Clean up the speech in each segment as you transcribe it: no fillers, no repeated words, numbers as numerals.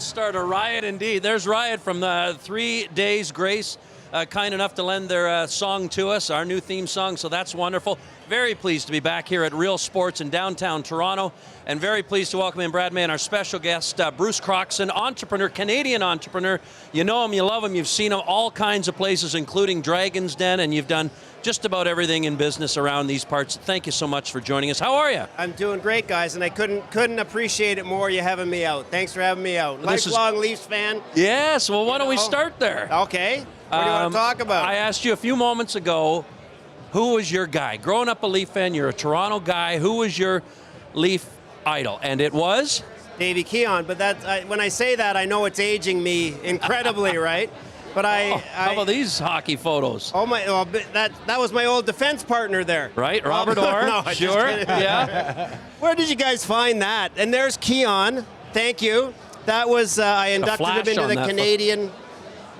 Let's start a riot indeed. There's Riot from the 3 Days Grace, kind enough to lend their song to us, our new theme song, so that's wonderful. Very pleased to be back here at Real Sports in downtown Toronto, and very pleased to welcome in Brad May and our special guest, Bruce Croxon, entrepreneur, Canadian entrepreneur. You know him, you love him, you've seen him all kinds of places, including Dragon's Den, and you've done just about everything in business around these parts. Thank you so much for joining us. How are you? I'm doing great, guys, and I couldn't appreciate it more, you having me out. Thanks for having me out. Lifelong Leafs fan. Yes, well, why don't we start there? Okay. What do you want to talk about? I asked you a few moments ago, who was your guy? Growing up a Leaf fan, you're a Toronto guy. Who was your Leaf idol? And it was? Davey Keon, but when I say that, I know it's aging me incredibly, right? But how about these hockey photos? Oh my! Well, that was my old defense partner there. Right, Robert Orr. No, sure. Yeah. Where did you guys find that? And there's Keon. Thank you. That was I inducted him into the Canadian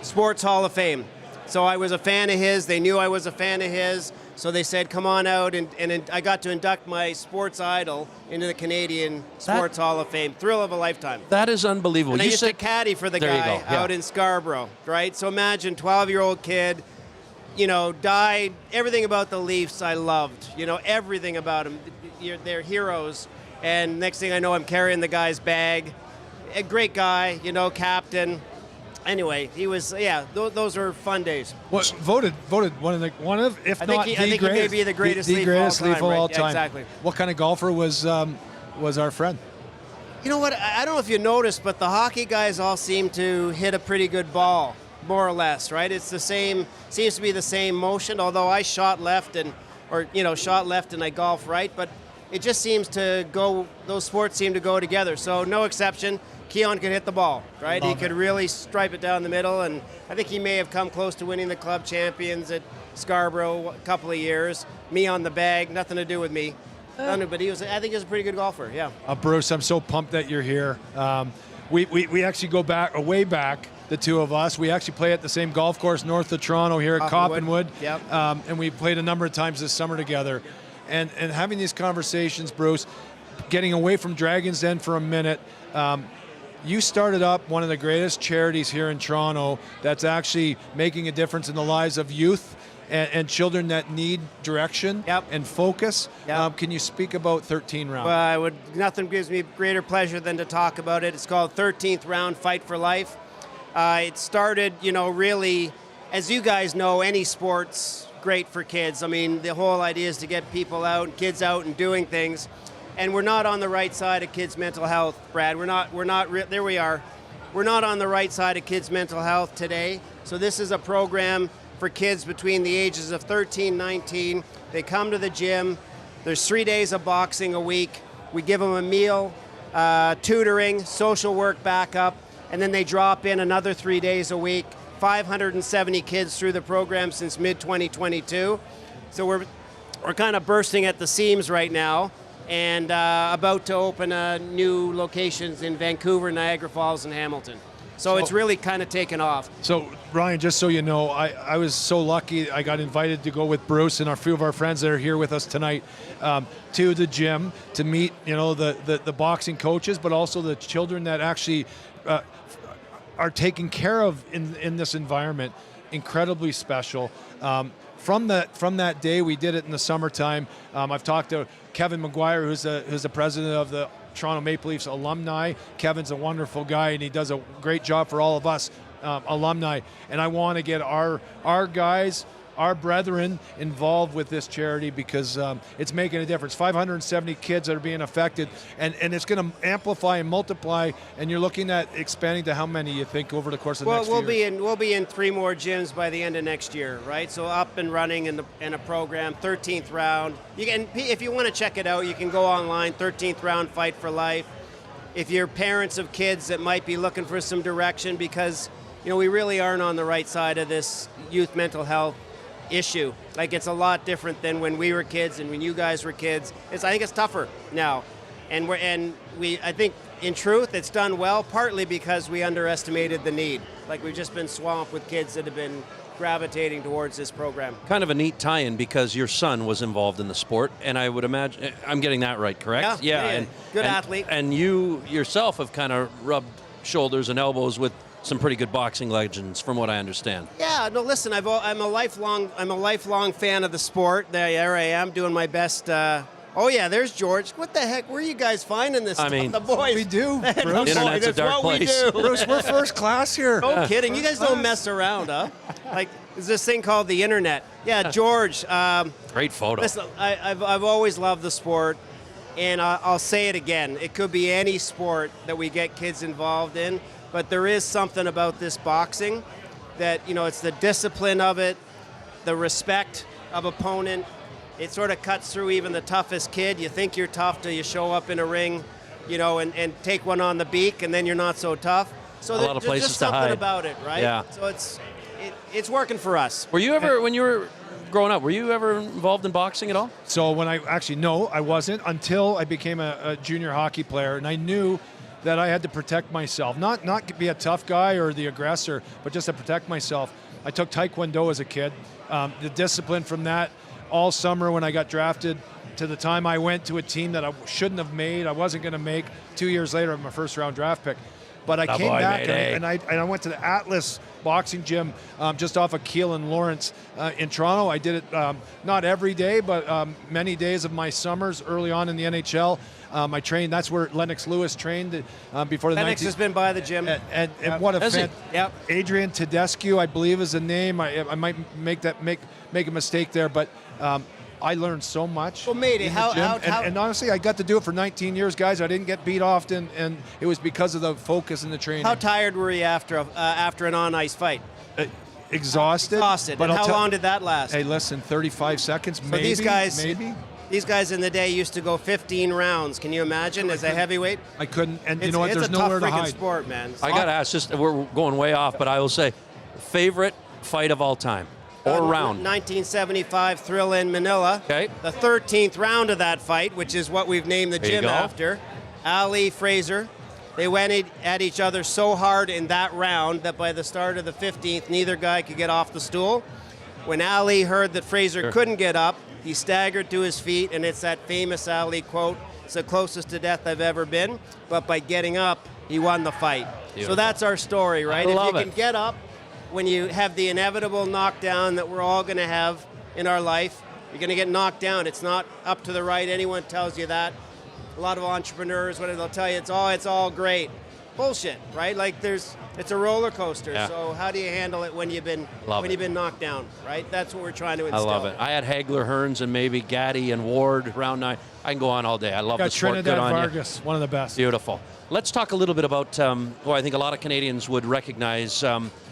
Sports Hall of Fame. So I was a fan of his. They knew I was a fan of his. So they said, come on out, and I got to induct my sports idol into the Canadian Sports Hall of Fame. Thrill of a lifetime. That is unbelievable. And I used to caddy for the guy out in Scarborough, right? So imagine, 12-year-old kid, died. Everything about the Leafs I loved. Everything about them. They're heroes. And next thing I know, I'm carrying the guy's bag. A great guy, captain. Anyway, he was, those were fun days. What voted one of, if not the greatest. I think he may be the greatest Leaf of all time. Exactly. What kind of golfer was our friend? You know what? I don't know if you noticed, but the hockey guys all seem to hit a pretty good ball, more or less, right? It's the same, seems to be the same motion. Although I shot left and I golf right, but it just seems to go. Those sports seem to go together. So no exception. Keon could hit the ball, right? He could really stripe it down the middle, and I think he may have come close to winning the club champions at Scarborough a couple of years. Me on the bag, nothing to do with me. But I think he was a pretty good golfer, yeah. Bruce, I'm so pumped that you're here. We actually go way back, the two of us. We actually play at the same golf course north of Toronto here at Coppenwood. Yep. And we played a number of times this summer together. And having these conversations, Bruce, getting away from Dragon's Den for a minute, you started up one of the greatest charities here in Toronto that's actually making a difference in the lives of youth and children that need direction and focus. Yep. Can you speak about 13 Round? Well, nothing gives me greater pleasure than to talk about it. It's called 13th Round Fight for Life. It started, really, as you guys know, any sport's great for kids. I mean, the whole idea is to get people out, kids out and doing things. And we're not on the right side of kids' mental health, Brad. There we are. We're not on the right side of kids' mental health today. So this is a program for kids between the ages of 13, 19. They come to the gym. There's 3 days of boxing a week. We give them a meal, tutoring, social work backup, and then they drop in another 3 days a week. 570 kids through the program since mid-2022. So we're kind of bursting at the seams right now, and about to open new locations in Vancouver, Niagara Falls, and Hamilton. So it's really kind of taken off. So Ryan, just so you know, I was so lucky I got invited to go with Bruce and a few of our friends that are here with us tonight to the gym to meet the boxing coaches, but also the children that actually are taken care of in this environment. Incredibly special. From that day, we did it in the summertime. I've talked to Kevin McGuire, who's the president of the Toronto Maple Leafs alumni. Kevin's a wonderful guy, and he does a great job for all of us alumni. And I want to get our guys, our brethren involved with this charity because it's making a difference. 570 kids that are being affected, and it's going to amplify and multiply, and you're looking at expanding to how many you think over the course of the next year? We'll be in 3 more gyms by the end of next year, right? So up and running in a program, 13th Round. You can, if you want to check it out, you can go online, 13th Round Fight for Life. If you're parents of kids that might be looking for some direction, because we really aren't on the right side of this youth mental health issue. Like, it's a lot different than when we were kids and when you guys were kids. I think it's tougher now, and I think in truth it's done well, partly because we underestimated the need. Like, we've just been swamped with kids that have been gravitating towards this program. Kind of a neat tie-in because your son was involved in the sport, and I would imagine I'm getting that right, correct? Yeah. Good athlete. And you yourself have kind of rubbed shoulders and elbows with some pretty good boxing legends, from what I understand. Yeah, no, listen, I'm a lifelong fan of the sport. There I am doing my best. Oh yeah, there's George. What the heck? Where are you guys finding this stuff? The boys. We do, Bruce. The Internet's a boys, dark what place. We do. Bruce, we're first class here. No kidding. You guys don't mess around, huh? Like, there's this thing called the internet. Yeah, George. Great photo. Listen, I've always loved the sport, and I'll say it again. It could be any sport that we get kids involved in, but there is something about this boxing that, it's the discipline of it, the respect of opponent. It sort of cuts through even the toughest kid. You think you're tough till you show up in a ring, and take one on the beak, and then you're not so tough. So a lot of places just to something hide. about it, right? Yeah. So it's working for us. Were you ever, when you were growing up, were you ever involved in boxing at all? So when no, I wasn't until I became a junior hockey player, and I knew that I had to protect myself, not be a tough guy or the aggressor, but just to protect myself. I took Taekwondo as a kid. The discipline from that all summer when I got drafted to the time I went to a team that I shouldn't have made, I wasn't going to make. 2 years later, I'm a first-round draft pick. But I came back and I went to the Atlas boxing gym just off of Keele and Lawrence in Toronto. I did it not every day, but many days of my summers early on in the NHL. I trained. That's where Lennox Lewis trained before the Lennox has been by the gym. And what a fan. Yep. Adrian Tedescu, I believe, is the name. I might make a mistake there, but I learned so much. Well, mate, and honestly, I got to do it for 19 years, guys. I didn't get beat often, and it was because of the focus and the training. How tired were you after an on-ice fight? Exhausted. But how long did that last? Hey, listen, 35 seconds, So maybe. These guys in the day used to go 15 rounds. Can you imagine as a heavyweight? I couldn't, and There's nowhere to hide. It's a tough freaking sport, man. I got to ask, we're going way off, but I will say, favorite fight of all time, or round? 1975 Thrill in Manila. Okay. The 13th round of that fight, which is what we've named the gym after. Ali, Fraser. They went at each other so hard in that round that by the start of the 15th, neither guy could get off the stool. When Ali heard that Fraser couldn't get up, he staggered to his feet, and it's that famous Ali quote, "It's the closest to death I've ever been, but by getting up, he won the fight." Beautiful. So that's our story, right? I love if you can get up when you have the inevitable knockdown that we're all going to have in our life, you're going to get knocked down. It's not up to the right. Anyone tells you that. A lot of entrepreneurs, what they'll tell you, it's all great. Bullshit, right? Like it's a roller coaster. Yeah. So how do you handle it when you've been knocked down, right? That's what we're trying to instill. I love it. I had Hagler, Hearns, and maybe Gaddy and Ward round 9. I can go on all day. I love the sport. Trinidad Good on Vargas, you. one of the best. Beautiful. Let's talk a little bit about, I think a lot of Canadians would recognize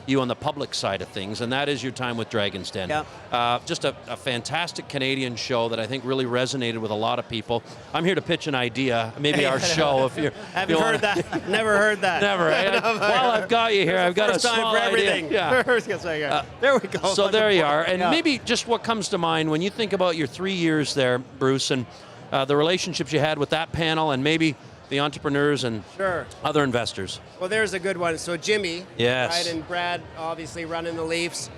you on the public side of things, and that is your time with Dragon's Den. Yeah. Just a fantastic Canadian show that I think really resonated with a lot of people. I'm here to pitch an idea, maybe our show. If you haven't heard that, never heard that. Never. Well, I've got you here. I've got a small time for everything. idea. Yeah. There we go. So there you are, and maybe just what comes to mind when you think about your 3 years there, Bruce, and the relationships you had with that panel, and maybe the entrepreneurs and other investors. Well, there's a good one. So Jimmy, right, and Brad obviously running the Leafs.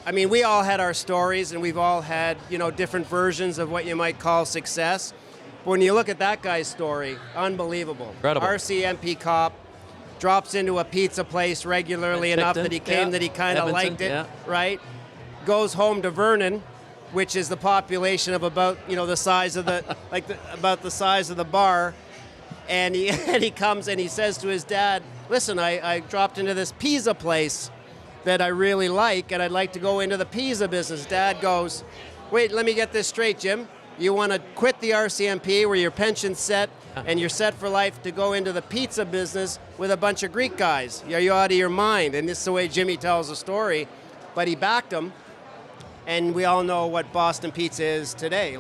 I mean, we all had our stories, and we've all had, different versions of what you might call success. But when you look at that guy's story, unbelievable. Incredible. RCMP cop, drops into a pizza place regularly enough that he came that he kind of liked it, right? Goes home to Vernon, which is the population of about, the size of the, about the size of the bar. And he comes and he says to his dad, "Listen, I dropped into this pizza place that I really like, and I'd like to go into the pizza business." Dad goes, "Wait, let me get this straight, Jim. You want to quit the RCMP where your pension's set and you're set for life to go into the pizza business with a bunch of Greek guys? Are you out of your mind?" And this is the way Jimmy tells the story. But he backed him, and we all know what Boston Pizza is today.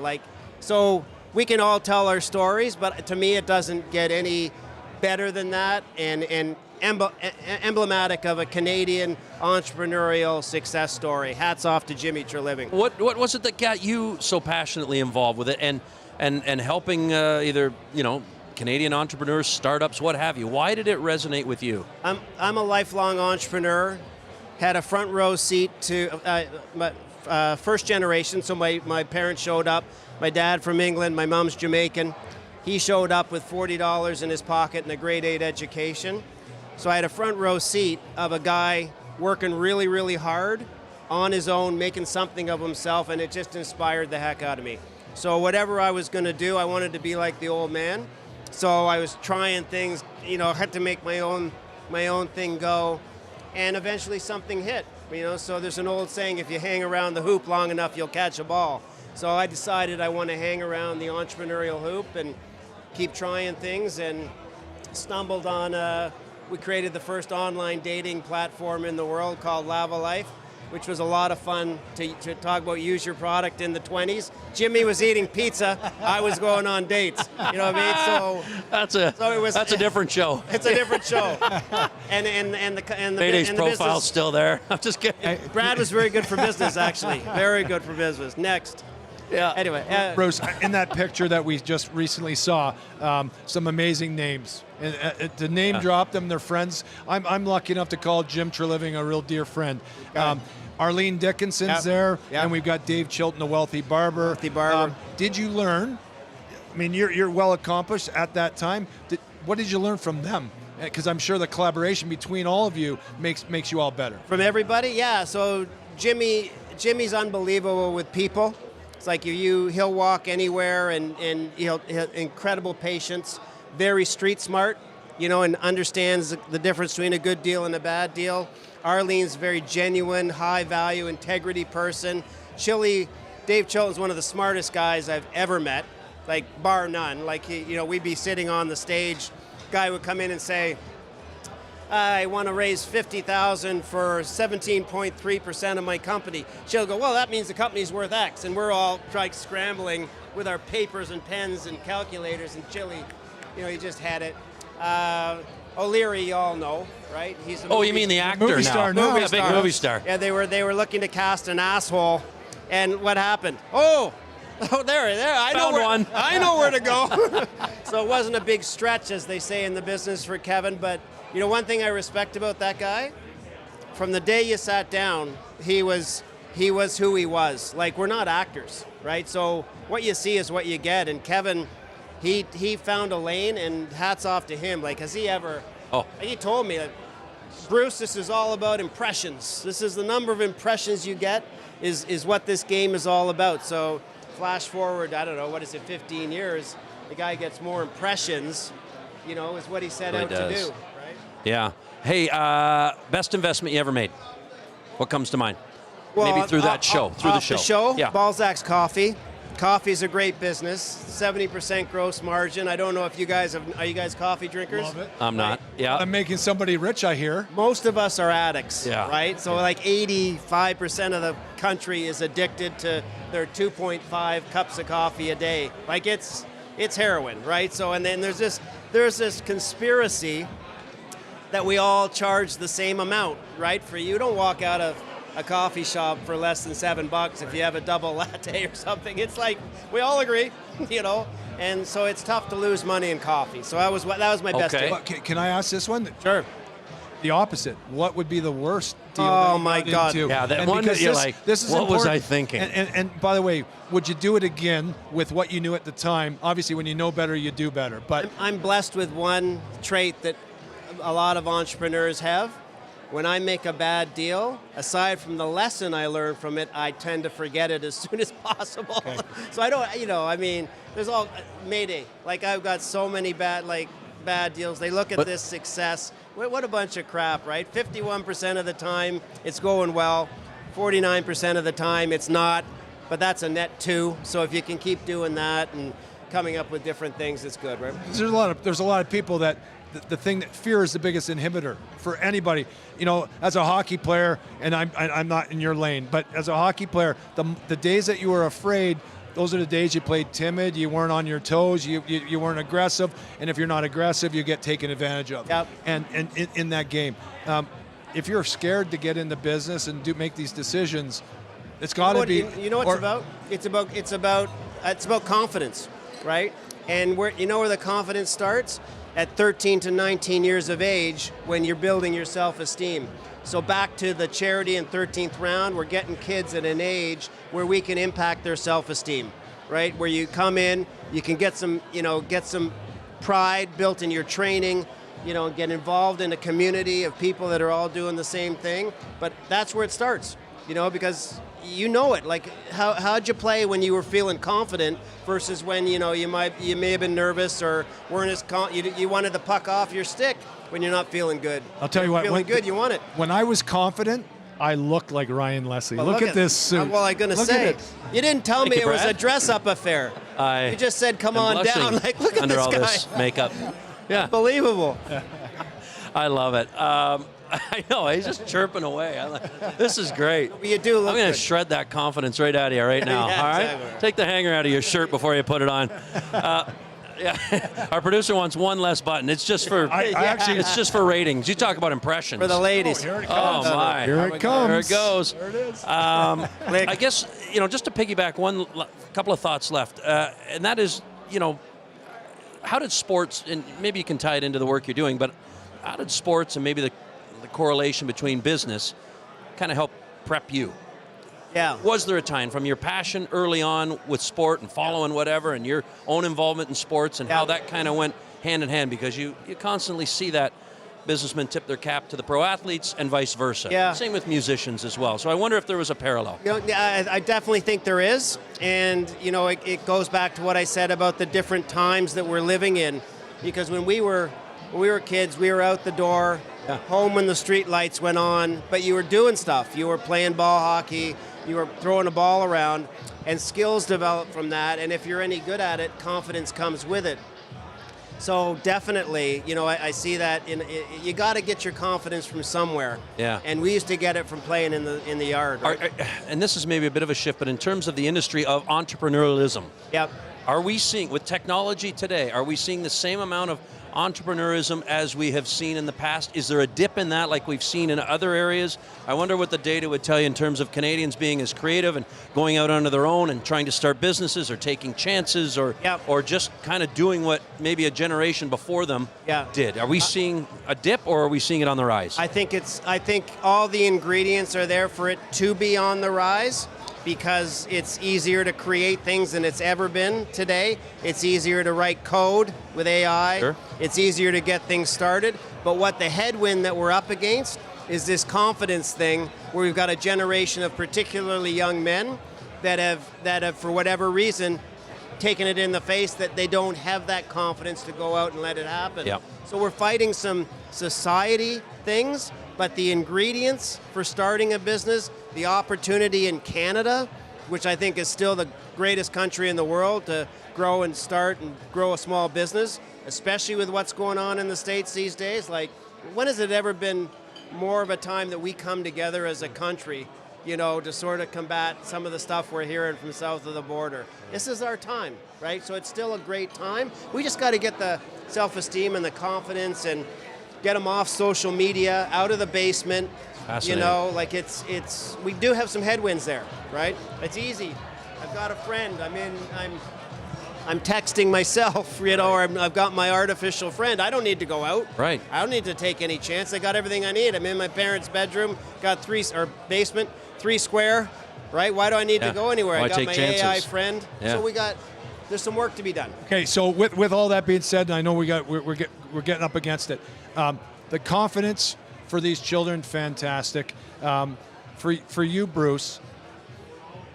So we can all tell our stories, but to me it doesn't get any better than that, and emblematic of a Canadian entrepreneurial success story. Hats off to Jimmy Treliving. What was it that got you so passionately involved with it, and helping either Canadian entrepreneurs, startups, what have you? Why did it resonate with you? I'm a lifelong entrepreneur. Had a front row seat to first generation, so my parents showed up. My dad from England, my mom's Jamaican. He showed up with $40 in his pocket and a grade 8 education. So I had a front row seat of a guy working really, really hard on his own, making something of himself, and it just inspired the heck out of me. So whatever I was going to do, I wanted to be like the old man. So I was trying things, had to make my own thing go, and eventually something hit. So there's an old saying, if you hang around the hoop long enough, you'll catch a ball. So I decided I want to hang around the entrepreneurial hoop and keep trying things, and stumbled on, we created the first online dating platform in the world called Lava Life, which was a lot of fun to talk about use your product in the 20s. Jimmy was eating pizza, I was going on dates. You know what I mean? That's a different show. It's a different show. and the Mayday's profile's business, still there. I'm just kidding. Brad was very good for business, actually. Very good for business. Next. Yeah. Anyway. Bruce, in that picture that we just recently saw, some amazing names. And to name drop them, they're friends. I'm lucky enough to call Jim Treliving a real dear friend. Arlene Dickinson's there, and we've got Dave Chilton, the wealthy barber. Did you learn? I mean, you're well accomplished at that time. What did you learn from them? Because I'm sure the collaboration between all of you makes you all better. From everybody, yeah. So Jimmy's unbelievable with people. It's like he'll walk anywhere, and he'll incredible patience, very street smart, and understands the difference between a good deal and a bad deal. Arlene's very genuine, high value, integrity person. Dave Chilton's one of the smartest guys I've ever met, like bar none. Like we'd be sitting on the stage, guy would come in and say, I want to raise $50,000 for 17.3% of my company. She'll go, well, that means the company's worth X, and we're all scrambling with our papers and pens and calculators, and Chili, he just had it. O'Leary, you all know, right? He's you mean the actor movie star now. Yeah, big movie star. Yeah, they were looking to cast an asshole, and what happened? Oh, there! I know where to go. So it wasn't a big stretch, as they say in the business, for Kevin. But one thing I respect about that guy, from the day you sat down, he was who he was. Like, we're not actors, right? So what you see is what you get. And Kevin, he found a lane, and hats off to him. Like, has he ever? Oh. He told me that, Bruce, this is all about impressions. This is the number of impressions you get is what this game is all about. So flash forward, I don't know, 15 years, the guy gets more impressions, is what he set out to do, right? Yeah. Hey, best investment you ever made? What comes to mind? Well, maybe through that show, the show? Yeah. Balzac's Coffee. Coffee is a great business, 70% gross margin. I don't know if are you guys coffee drinkers? Love it. I'm not. Yeah. I'm making somebody rich, I hear. Most of us are addicts, Yeah. right? So like 85% of the country is addicted to their 2.5 cups of coffee a day. Like it's heroin, right? So, and then there's this conspiracy that we all charge the same amount, right? For you don't walk out of a coffee shop for less than $7 if you have a double latte or something. It's like, we all agree, and so it's tough to lose money in coffee. So that was my best tip. But can I ask this one? Sure. The opposite. What would be the worst deal? Oh that my you God. got into? Yeah, that And one that because you're this- like, this is what was important. I thinking? And by the way, would you do it again with what you knew at the time? Obviously, when you know better, you do better. But I'm blessed with one trait that a lot of entrepreneurs have. When I make a bad deal, aside from the lesson I learned from it, I tend to forget it as soon as possible. Okay. So I don't, there's all, Mayday. Like, I've got so many bad deals. They look at this success. What a bunch of crap, right? 51% of the time, it's going well. 49% of the time, it's not. But that's a net 2. So if you can keep doing that and coming up with different things, it's good, right? there's a lot of people that the thing that fear is the biggest inhibitor for anybody. As a hockey player, and I'm not in your lane, but as a hockey player, the days that you were afraid, those are the days you played timid, you weren't on your toes, you weren't aggressive, and if you're not aggressive, you get taken advantage of. Yep. And in that game, if you're scared to get into business and make these decisions, it's got to be. You know what it's about? It's about confidence, right? And where the confidence starts? At 13 to 19 years of age, when you're building your self-esteem. So back to the charity and 13th round, we're getting kids at an age where we can impact their self-esteem, right? Where you come in, you can get some pride built in your training, get involved in a community of people that are all doing the same thing. But that's where it starts, because it. Like, how'd you play when you were feeling confident versus when, you may have been nervous or weren't as you wanted the puck off your stick when you're not feeling good. I'll tell you what. Feeling good, you want it. When I was confident, I looked like Ryan Leslie. Look at this suit. Well, I'm going to say, you didn't tell me it was a dress-up affair. You just said, come on down. Like, look at under this all guy. this makeup. Yeah. Unbelievable. I love it. I know, he's just chirping away. This is great. You do look I'm going good. to shred that confidence right out of you right now. Yeah, all right? exactly. Take the hanger out of your shirt before you put it on. Our producer wants one less button. It's just for it's just for ratings. You talk about impressions. For the ladies. Here it Oh, comes. my. Here it comes. There it goes. There it is. I guess, just to piggyback, couple of thoughts left. And that is, how did sports, and maybe you can tie it into the work you're doing, but how did sports and maybe the correlation between business kind of help prep you? Yeah. Was there a time from your passion early on with sport and following whatever and your own involvement in sports and how that kind of went hand in hand? Because you constantly see that businessmen tip their cap to the pro athletes and vice versa. Yeah. Same with musicians as well. So I wonder if there was a parallel. I definitely think there is. And, it goes back to what I said about the different times that we're living in. Because when we were kids, we were out the door, home when the street lights went on, but you were doing stuff. You were playing ball hockey, you were throwing a ball around, and skills develop from that. And if you're any good at it, confidence comes with it. So definitely, I see that you got to get your confidence from somewhere. Yeah. And we used to get it from playing in the yard. Right? And this is maybe a bit of a shift, but in terms of the industry of entrepreneurialism, Yep. are we seeing, with technology today, are we seeing the same amount of entrepreneurism as we have seen in the past? Is there a dip in that like we've seen in other areas? I wonder what the data would tell you in terms of Canadians being as creative and going out on their own and trying to start businesses or taking chances or just kind of doing what maybe a generation before them did. Are we seeing a dip or are we seeing it on the rise? I think all the ingredients are there for it to be on the rise, because it's easier to create things than it's ever been today. It's easier to write code with AI. Sure. It's easier to get things started. But what the headwind that we're up against is this confidence thing, where we've got a generation of particularly young men that have for whatever reason taken it in the face that they don't have that confidence to go out and let it happen. Yep. So we're fighting some society things, but the ingredients for starting a business, the opportunity in Canada, which I think is still the greatest country in the world to grow and start and grow a small business, especially with what's going on in the States these days. Like, when has it ever been more of a time that we come together as a country, to sort of combat some of the stuff we're hearing from south of the border? This is our time, right? So it's still a great time. We just got to get the self-esteem and the confidence and get them off social media, out of the basement. We do have some headwinds there, right? It's easy. I've got a friend. I'm texting myself, or I've got my artificial friend. I don't need to go out. Right. I don't need to take any chance. I got everything I need. I'm in my parents' bedroom, got basement, 3 square, right? Why do I need to go anywhere? Why I got take my chances? AI friend. Yeah. So there's some work to be done. Okay, so with all that being said, and I know we're getting up against it. The confidence for these children, fantastic. For you, Bruce,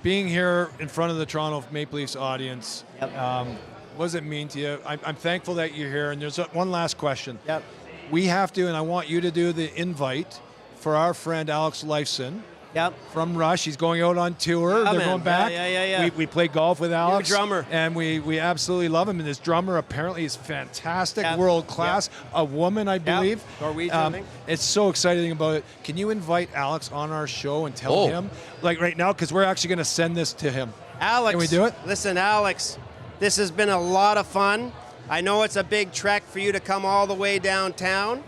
being here in front of the Toronto Maple Leafs audience, what does it mean to you? I'm thankful that you're here. And there's one last question. Yep. We have to, and I want you to do the invite for our friend Alex Lifeson. Yep. From Rush. He's going out on tour. They're going back. Yeah. We play golf with Alex. New drummer. And we absolutely love him. And this drummer apparently is fantastic, Yep. world class. Yep. A woman, I believe. Norwegian, I think. It's so exciting about it. Can you invite Alex on our show and tell him, like right now, because we're actually going to send this to him. Alex. Can we do it? Listen, Alex, this has been a lot of fun. I know it's a big trek for you to come all the way downtown,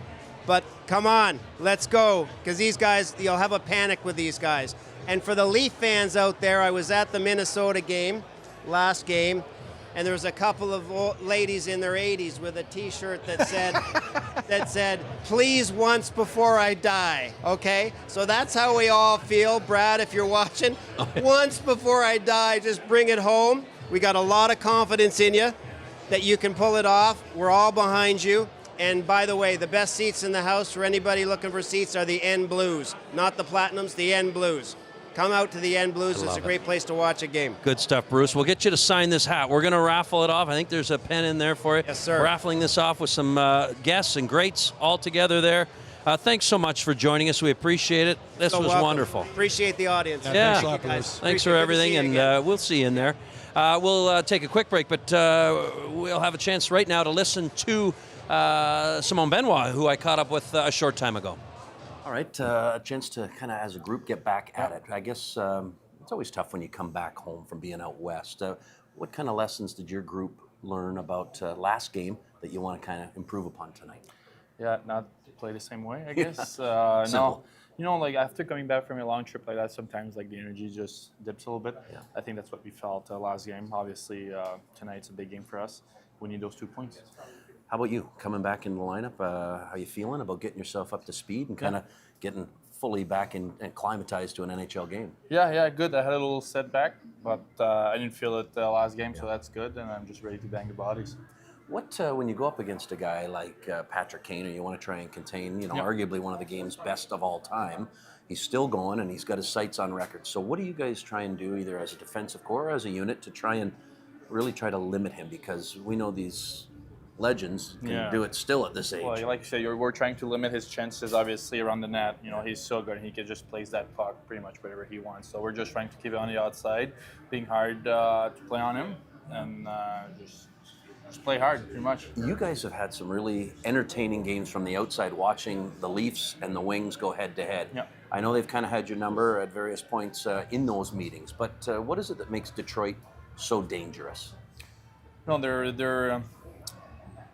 but come on, let's go. Because these guys, you'll have a panic with these guys. And for the Leaf fans out there, I was at the Minnesota game, last game, and there was a couple of ladies in their 80s with a T-shirt that said, "Please once before I die." Okay, so that's how we all feel, Brad. If you're watching, once before I die, just bring it home. We got a lot of confidence in you that you can pull it off. We're all behind you, And by the way, the best seats in the house for anybody looking for seats are the N Blues, not the Platinums, the N Blues. Come out to the N Blues. It's a great place to watch a game. Good stuff, Bruce. We'll get you to sign this hat. We're going to raffle it off. I think there's a pen in there for you. Yes, sir. Raffling this off with some guests and greats all together there. Thanks so much for joining us. We appreciate it. This was welcome. wonderful. Appreciate the audience. Yeah. Thanks a lot, Thank you, guys. Bruce. Thanks for everything, and we'll see you in there. We'll take a quick break, but we'll have a chance right now to listen to Simon Benoit, who I caught up with a short time ago. All right, a chance to kind of, as a group, get back at it. I guess it's always tough when you come back home from being out west. What kind of lessons did your group learn about last game that you want to kind of improve upon tonight? Yeah, not play the same way, I guess. No, you know, like after coming back from a long trip like that, sometimes like the energy just dips a little bit. Yeah. I think that's what we felt last game. Obviously, tonight's a big game for us. We need those 2 points. How about you, coming back in the lineup? How you feeling about getting yourself up to speed and kind of getting fully back and acclimatized to an NHL game? Yeah, good. I had a little setback, but I didn't feel it last game, so that's good. And I'm just ready to bang the bodies. What, when you go up against a guy like Patrick Kane, and you want to try and contain, arguably one of the game's best of all time, he's still going and he's got his sights on record. So what do you guys try and do, either as a defensive core or as a unit, to try and really try to limit him? Because we know these legends can do it still at this age. Well, like you said, we're trying to limit his chances, obviously, around the net. You know, he's so good. He can just place that puck pretty much wherever he wants. So we're just trying to keep it on the outside, being hard to play on him, and just play hard, pretty much. You guys have had some really entertaining games from the outside, watching the Leafs and the Wings go head-to-head. Yeah. I know they've kind of had your number at various points in those meetings, but what is it that makes Detroit so dangerous? No, they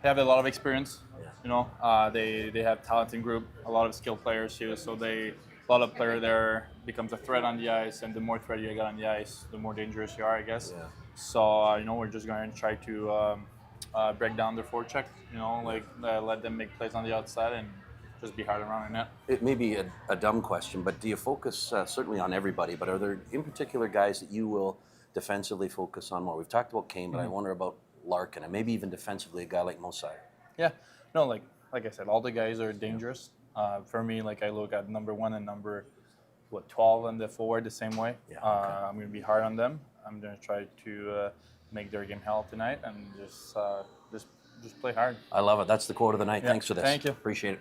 have a lot of experience. Yeah. You know, they have talented group, a lot of skilled players here. So a lot of player there becomes a threat on the ice, and the more threat you get on the ice, the more dangerous you are, I guess. Yeah. So you know, we're just going to try to break down their forecheck. You know, like let them make plays on the outside and just be hard around the net. It may be a dumb question, but do you focus certainly on everybody? But are there in particular guys that you will defensively focus on more? We've talked about Kane, but I wonder about Larkin, and maybe even defensively a guy like Mosai. Yeah, no, like I said, all the guys are dangerous. For me, like I look at number 1 and number 12 and the forward the same way. Yeah, okay. I'm going to be hard on them. I'm going to try to make their game hell tonight and just play hard. I love it. That's the quote of the night. Yeah, Thanks for this. Thank you. Appreciate it.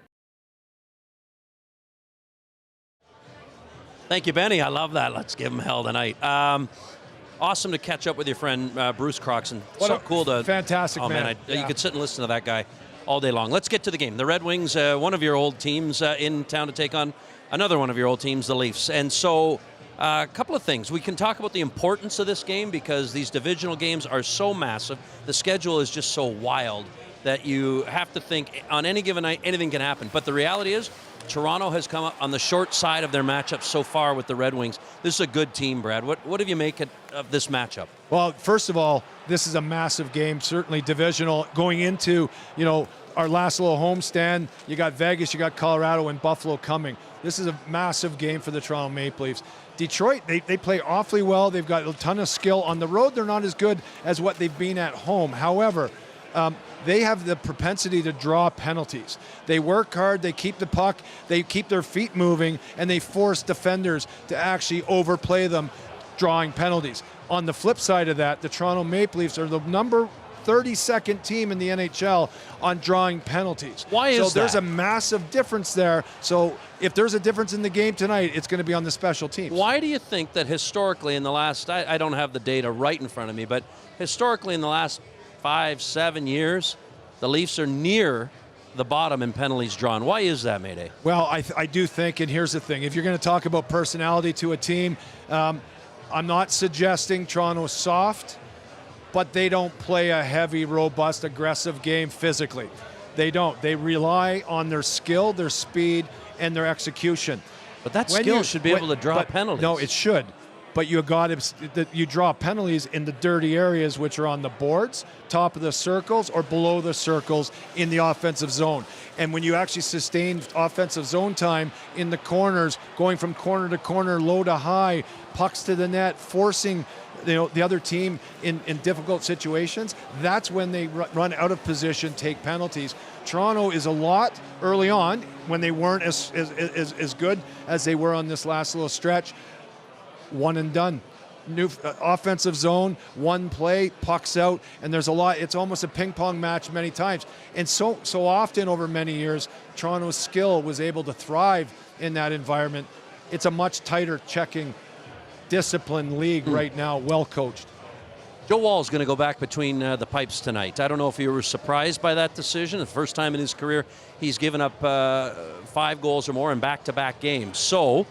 Thank you, Benny. I love that. Let's give him hell tonight. Awesome to catch up with your friend Bruce Croxon. So cool to fantastic man. You could sit and listen to that guy all day long. Let's get to the game. The Red Wings, one of your old teams in town to take on another one of your old teams, the Leafs. And so a couple of things. We can talk about the importance of this game because these divisional games are so massive. The schedule is just so wild that you have to think on any given night anything can happen. But the reality is Toronto has come up on the short side of their matchup so far with the Red Wings. This is a good team, Brad. What have you make of this matchup? Well, first of all, this is a massive game, certainly divisional. Going into, our last little homestand, you got Vegas, you got Colorado, and Buffalo coming. This is a massive game for the Toronto Maple Leafs. Detroit, they play awfully well. They've got a ton of skill. On the road, they're not as good as what they've been at home. However, they have the propensity to draw penalties. They work hard, they keep the puck, they keep their feet moving, and they force defenders to actually overplay them, drawing penalties. On the flip side of that, the Toronto Maple Leafs are the number 32nd team in the NHL on drawing penalties. Why is that? So there's a massive difference there. So if there's a difference in the game tonight, it's going to be on the special teams. Why do you think that historically in the last, I don't have the data right in front of me, but historically in the last 5-7 years, the Leafs are near the bottom in penalties drawn? Why is that, Mayday? Well, I do think, and here's the thing, if you're going to talk about personality to a team, I'm not suggesting Toronto's soft, but they don't play a heavy, robust, aggressive game physically. They don't. They rely on their skill, their speed, and their execution. But that skill should be able to draw penalties. No, it should. But you draw penalties in the dirty areas, which are on the boards, top of the circles, or below the circles in the offensive zone. And when you actually sustain offensive zone time in the corners, going from corner to corner, low to high, pucks to the net, forcing the other team in difficult situations, that's when they run out of position, take penalties. Toronto is a lot early on when they weren't as good as they were on this last little stretch. One and done. New offensive zone, one play, pucks out, and there's a lot. It's almost a ping pong match many times. And so often over many years, Toronto's skill was able to thrive in that environment. It's a much tighter checking, disciplined league right now, well coached. Joe Woll's going to go back between the pipes tonight. I don't know if you were surprised by that decision. The first time in his career he's given up 5 goals or more in back-to-back games. So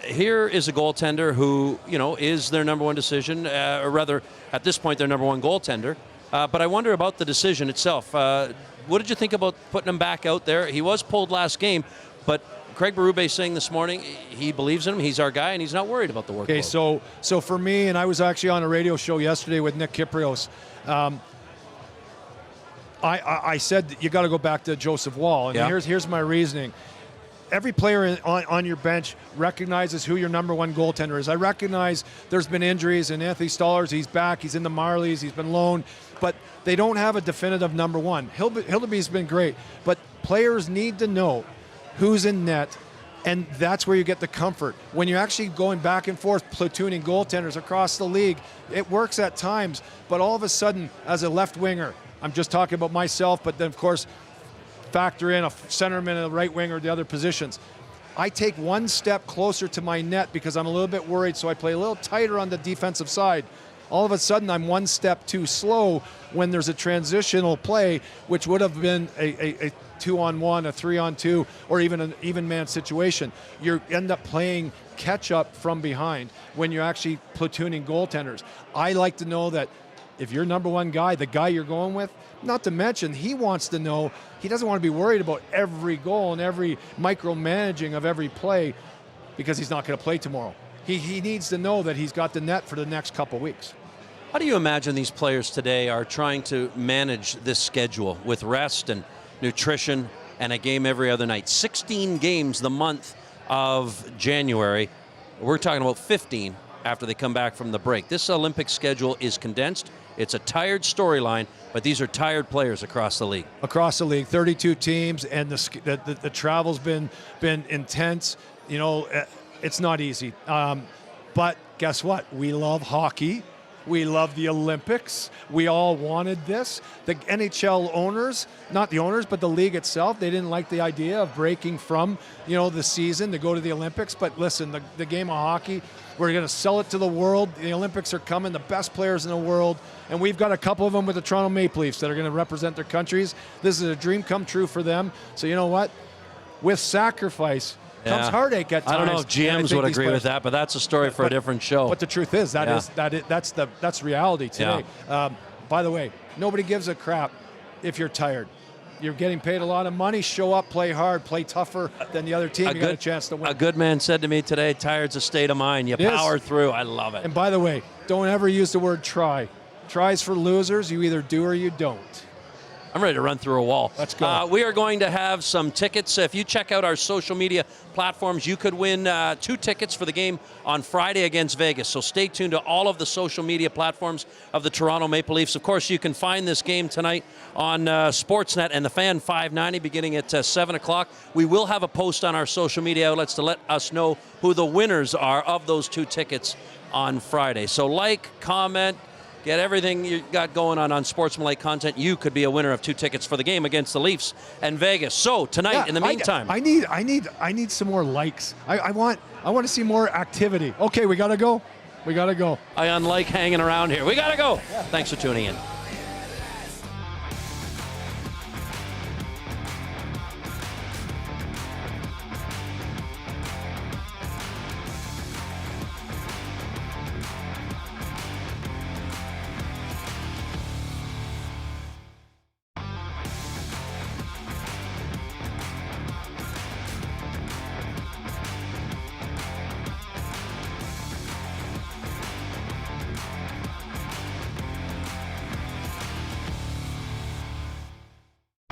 here is a goaltender who, is their number one decision, or rather, at this point, their number one goaltender. But I wonder about the decision itself. What did you think about putting him back out there? He was pulled last game, but Craig Berube saying this morning he believes in him, he's our guy, and he's not worried about the workload. Okay, so for me, and I was actually on a radio show yesterday with Nick Kyprios, I said you got to go back to Joseph Woll, and here's my reasoning. Every player on your bench recognizes who your number one goaltender is. I recognize there's been injuries, and Anthony Stolarz, he's back, he's in the Marlies, he's been loaned, but they don't have a definitive number one. Hildeby's been great, but players need to know who's in net, and that's where you get the comfort. When you're actually going back and forth platooning goaltenders across the league, it works at times, but all of a sudden, as a left winger, I'm just talking about myself, but then of course, factor in a centerman and a right winger, the other positions. I take one step closer to my net because I'm a little bit worried, so I play a little tighter on the defensive side. All of a sudden, I'm one step too slow when there's a transitional play, which would have been a 2-on-1, a 3-on-2, or even an even man situation. You end up playing catch up from behind when you're actually platooning goaltenders. I like to know that if you're number one guy, the guy you're going with, not to mention he wants to know, he doesn't want to be worried about every goal and every micromanaging of every play because he's not going to play tomorrow. He needs to know that he's got the net for the next couple weeks. How do you imagine these players today are trying to manage this schedule with rest and nutrition and a game every other night? 16 games the month of January. We're talking about 15 after they come back from the break. This Olympic schedule is condensed. It's a tired storyline, but these are tired players across the league. Across the league, 32 teams, and the travel's been intense. It's not easy. But guess what? We love hockey. We love the Olympics. We all wanted this. The NHL owners, not the owners, but the league itself, they didn't like the idea of breaking from, the season to go to the Olympics. But listen, the game of hockey, we're going to sell it to the world. The Olympics are coming, the best players in the world. And we've got a couple of them with the Toronto Maple Leafs that are going to represent their countries. This is a dream come true for them. So you know what? With sacrifice comes heartache at times. I don't know if GMs would agree with that, but that's a story for a different show. But the truth is, that's reality today. Yeah. By the way, nobody gives a crap if you're tired. You're getting paid a lot of money. Show up, play hard, play tougher than the other team. You got a chance to win. A good man said to me today, tired's a state of mind. You power through. I love it. And by the way, don't ever use the word try. Try's for losers. You either do or you don't. I'm ready to run through a wall. Let's go. We are going to have some tickets. If you check out our social media platforms, you could win 2 tickets for the game on Friday against Vegas. So stay tuned to all of the social media platforms of the Toronto Maple Leafs. Of course, you can find this game tonight on Sportsnet and the Fan 590 beginning at 7 o'clock. We will have a post on our social media outlets to let us know who the winners are of those 2 tickets on Friday. So like, comment, get everything you got going on Unsportsmanlike content. You could be a winner of 2 tickets for the game against the Leafs and Vegas. So tonight, in the meantime, I need some more likes. I want to see more activity. Okay, we gotta go. I unlike hanging around here. We gotta go. Thanks for tuning in.